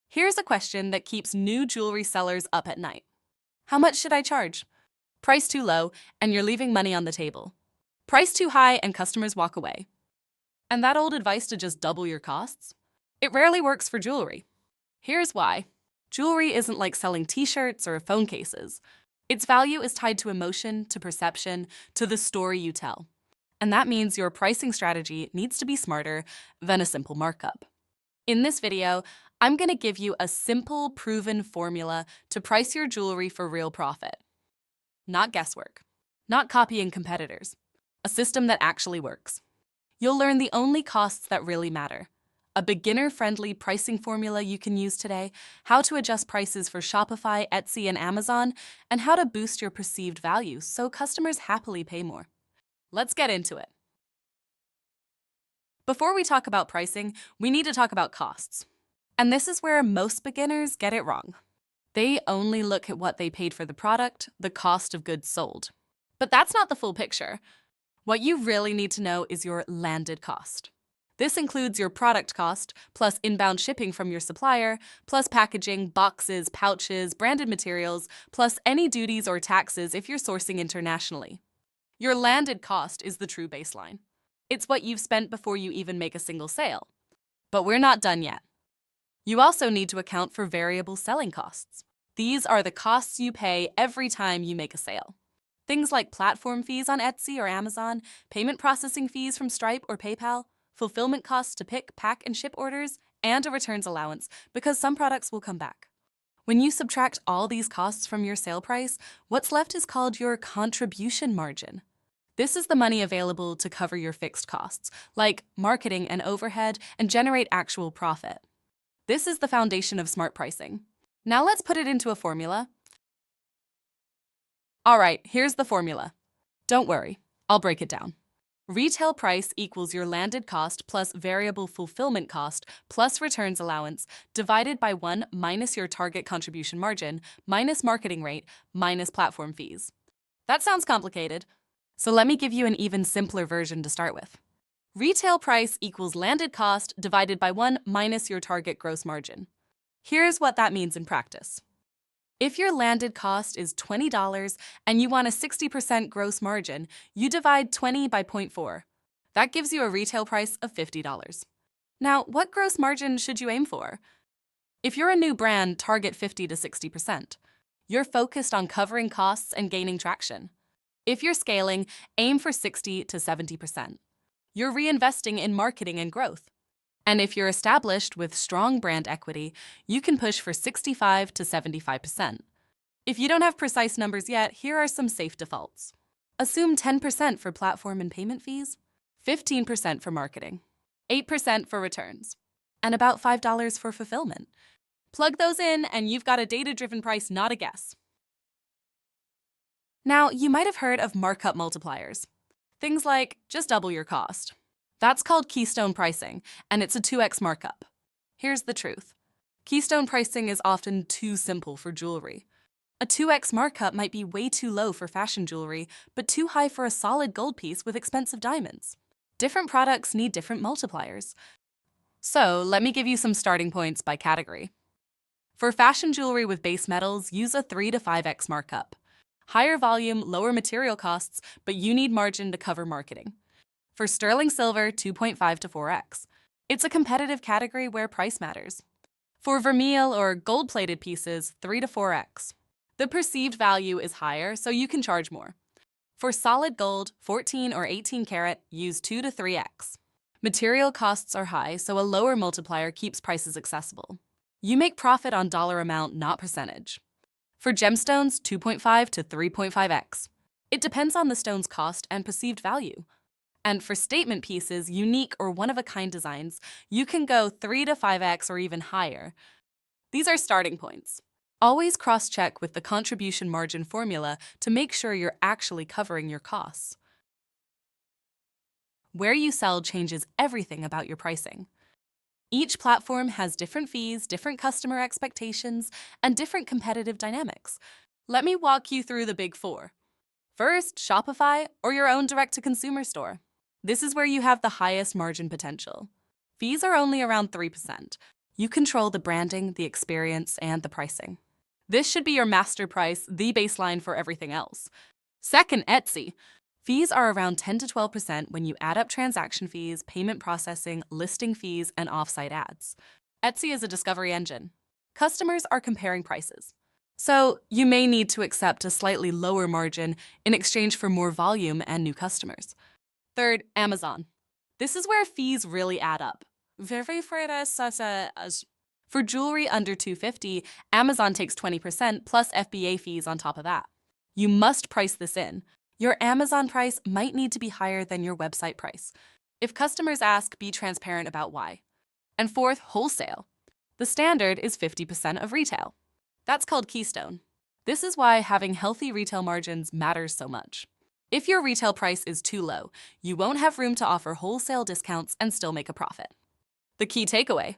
Here's a question that keeps new jewelry sellers up at night. How much should I charge? Price too low, and you're leaving money on the table. Price too high, and customers walk away. And that old advice to just double your costs? It rarely works for jewelry. Here's why. Jewelry isn't like selling t-shirts or phone cases. Its value is tied to emotion, to perception, to the story you tell. And that means your pricing strategy needs to be smarter than a simple markup. In this video, I'm going to give you a simple, proven formula to price your jewelry for real profit. Not guesswork, not copying competitors, a system that actually works. You'll learn the only costs that really matter, a beginner-friendly pricing formula you can use today, how to adjust prices for Shopify, Etsy, and Amazon, and how to boost your perceived value so customers happily pay more. Let's get into it. Before we talk about pricing, we need to talk about costs. And this is where most beginners get it wrong. They only look at what they paid for the product, the cost of goods sold. But that's not the full picture. What you really need to know is your landed cost. This includes your product cost, plus inbound shipping from your supplier, plus packaging, boxes, pouches, branded materials, plus any duties or taxes if you're sourcing internationally. Your landed cost is the true baseline. It's what you've spent before you even make a single sale. But we're not done yet. You also need to account for variable selling costs. These are the costs you pay every time you make a sale. Things like platform fees on Etsy or Amazon, payment processing fees from Stripe or PayPal, fulfillment costs to pick, pack, and ship orders, and a returns allowance because some products will come back. When you subtract all these costs from your sale price, what's left is called your contribution margin. This is the money available to cover your fixed costs, like marketing and overhead, and generate actual profit. This is the foundation of smart pricing. Now let's put it into a formula. All right, here's the formula. Don't worry, I'll break it down. Retail price equals your landed cost plus variable fulfillment cost plus returns allowance divided by 1 minus your target contribution margin minus marketing rate minus platform fees. That sounds complicated, so let me give you an even simpler version to start with. Retail price equals landed cost divided by 1 minus your target gross margin. Here's what that means in practice. If your landed cost is $20 and you want a 60% gross margin, you divide 20 by 0.4. That gives you a retail price of $50. Now, what gross margin should you aim for? If you're a new brand, target 50 to 60%. You're focused on covering costs and gaining traction. If you're scaling, aim for 60 to 70%. You're reinvesting in marketing and growth. And if you're established with strong brand equity, you can push for 65 to 75%. If you don't have precise numbers yet, here are some safe defaults. Assume 10% for platform and payment fees, 15% for marketing, 8% for returns, and about $5 for fulfillment. Plug those in and you've got a data-driven price, not a guess. Now, you might have heard of markup multipliers. Things like just double your cost. That's called keystone pricing, and it's a 2x markup. Here's the truth. Keystone pricing is often too simple for jewelry. A 2x markup might be way too low for fashion jewelry, but too high for a solid gold piece with expensive diamonds. Different products need different multipliers. So let me give you some starting points by category. For fashion jewelry with base metals, use a 3 to 5x markup. Higher volume, lower material costs, but you need margin to cover marketing. For sterling silver, 2.5 to 4x. It's a competitive category where price matters. For vermeil or gold-plated pieces, 3 to 4x. The perceived value is higher, so you can charge more. For solid gold, 14 or 18 karat, use 2 to 3x. Material costs are high, so a lower multiplier keeps prices accessible. You make profit on dollar amount, not percentage. For gemstones, 2.5 to 3.5x. It depends on the stone's cost and perceived value. And for statement pieces, unique or one-of-a-kind designs, you can go 3 to 5x or even higher. These are starting points. Always cross-check with the contribution margin formula to make sure you're actually covering your costs. Where you sell changes everything about your pricing. Each platform has different fees, different customer expectations, and different competitive dynamics. Let me walk you through the big four. First, Shopify or your own direct-to-consumer store. This is where you have the highest margin potential. Fees are only around 3%. You control the branding, the experience, and the pricing. This should be your master price, the baseline for everything else. Second, Etsy. Fees are around 10 to 12% when you add up transaction fees, payment processing, listing fees, and offsite ads. Etsy is a discovery engine. Customers are comparing prices. So you may need to accept a slightly lower margin in exchange for more volume and new customers. Third, Amazon. This is where fees really add up. For jewelry under $250, Amazon takes 20% plus FBA fees on top of that. You must price this in. Your Amazon price might need to be higher than your website price. If customers ask, be transparent about why. And fourth, wholesale. The standard is 50% of retail. That's called Keystone. This is why having healthy retail margins matters so much. If your retail price is too low, you won't have room to offer wholesale discounts and still make a profit. The key takeaway: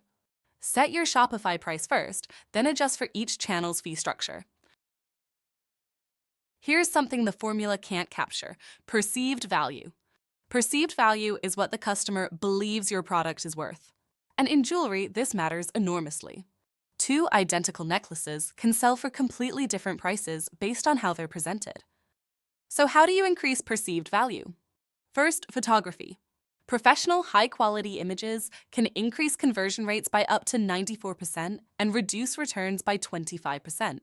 set your Shopify price first, then adjust for each channel's fee structure. Here's something the formula can't capture: perceived value. Perceived value is what the customer believes your product is worth. And in jewelry, this matters enormously. Two identical necklaces can sell for completely different prices based on how they're presented. So how do you increase perceived value? First, photography. Professional, high-quality images can increase conversion rates by up to 94% and reduce returns by 25%.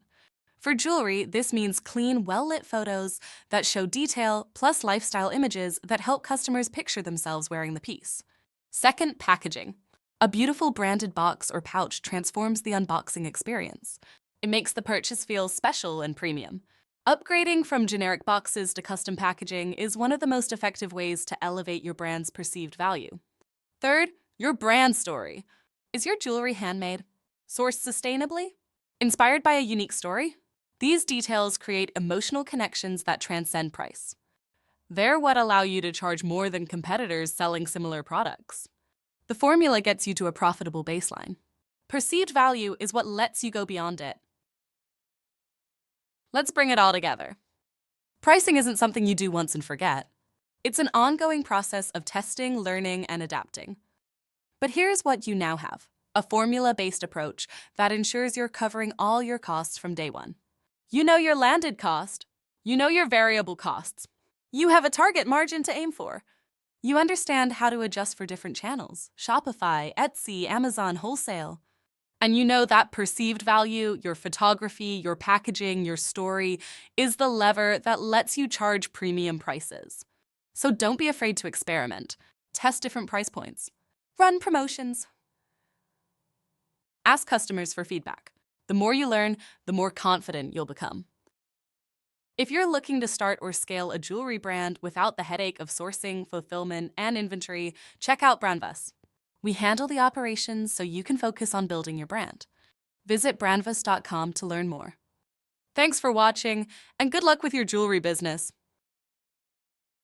For jewelry, this means clean, well-lit photos that show detail, plus lifestyle images that help customers picture themselves wearing the piece. Second, packaging. A beautiful branded box or pouch transforms the unboxing experience. It makes the purchase feel special and premium. Upgrading from generic boxes to custom packaging is one of the most effective ways to elevate your brand's perceived value. Third, your brand story. Is your jewelry handmade? Sourced sustainably? Inspired by a unique story? These details create emotional connections that transcend price. They're what allow you to charge more than competitors selling similar products. The formula gets you to a profitable baseline. Perceived value is what lets you go beyond it. Let's bring it all together. Pricing isn't something you do once and forget. It's an ongoing process of testing, learning, and adapting. But here's what you now have: a formula-based approach that ensures you're covering all your costs from day one. You know your landed cost. You know your variable costs. You have a target margin to aim for. You understand how to adjust for different channels: Shopify, Etsy, Amazon, wholesale. And you know that perceived value, your photography, your packaging, your story, is the lever that lets you charge premium prices. So don't be afraid to experiment. Test different price points. Run promotions. Ask customers for feedback. The more you learn, the more confident you'll become. If you're looking to start or scale a jewelry brand without the headache of sourcing, fulfillment, and inventory, check out Branvas. We handle the operations so you can focus on building your brand. Visit branvas.com to learn more. Thanks for watching, and good luck with your jewelry business.